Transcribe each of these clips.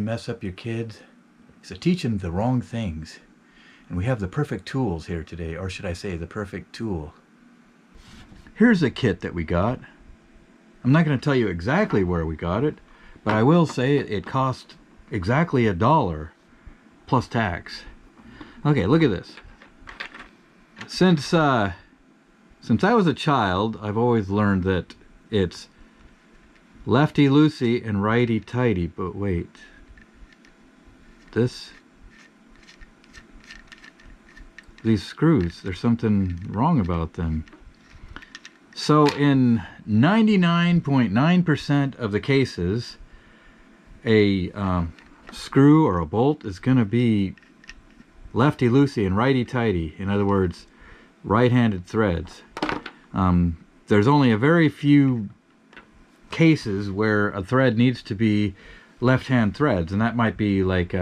mess up your kids is to teach them the wrong things. And we have the perfect tools here today, or should I say the perfect tool. Here's a kit that we got. I'm not going to tell you exactly where we got it, but I will say it cost exactly $1 plus tax. Okay, look at this. Since I was a child, I've always learned that it's lefty-loosey and righty-tighty. But wait, these screws, there's something wrong about them. So in 99.9% of the cases, a screw or a bolt is going to be lefty-loosey and righty-tighty. In other words, right-handed threads. There's only a very few cases where a thread needs to be left-hand threads, and that might be like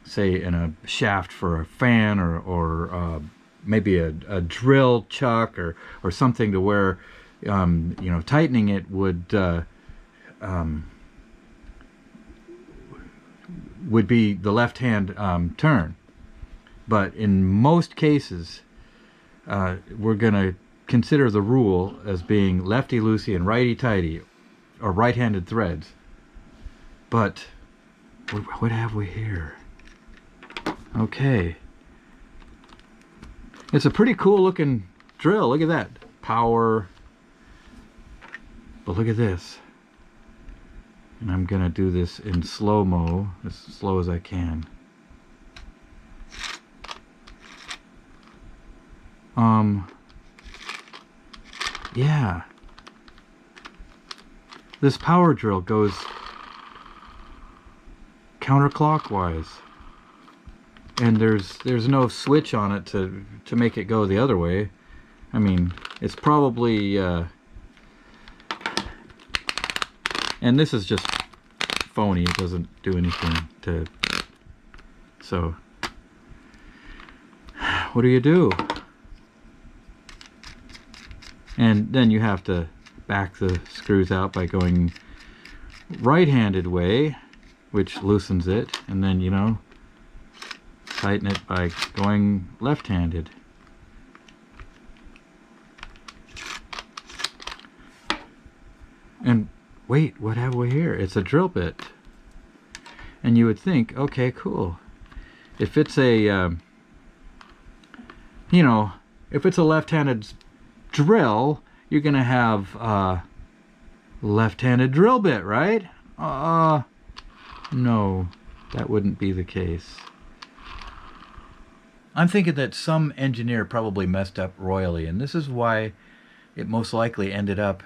say in a shaft for a fan, or maybe a drill chuck, or something to where you know, tightening it would be the left-hand turn. But in most cases, we're going to consider the rule as being lefty-loosey and righty-tighty, or right-handed threads. But what have we here? Okay. It's a pretty cool looking drill. Look at that. Power. But look at this. And I'm going to do this in slow-mo, as slow as I can. Yeah. This power drill goes counterclockwise. And there's no switch on it to make it go the other way. I mean, it's probably and this is just phony. It doesn't do anything to. So what do? And then you have to back the screws out by going right-handed way, which loosens it, and then, you know, tighten it by going left-handed. And wait, what have we here? It's a drill bit. And you would think, okay, cool. If it's a, you know, if it's a left-handed drill, you're gonna have left-handed drill bit, right? No, that wouldn't be the case. I'm thinking that some engineer probably messed up royally, and this is why it most likely ended up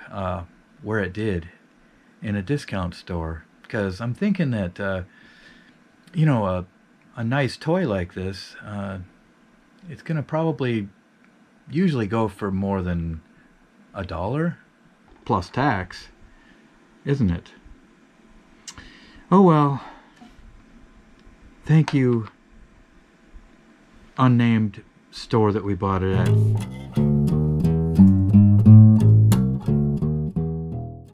where it did, in a discount store. Because I'm thinking that you know, a nice toy like this, it's gonna probably usually go for more than $1 plus tax, isn't it? Oh well. Thank you, unnamed store that we bought it at.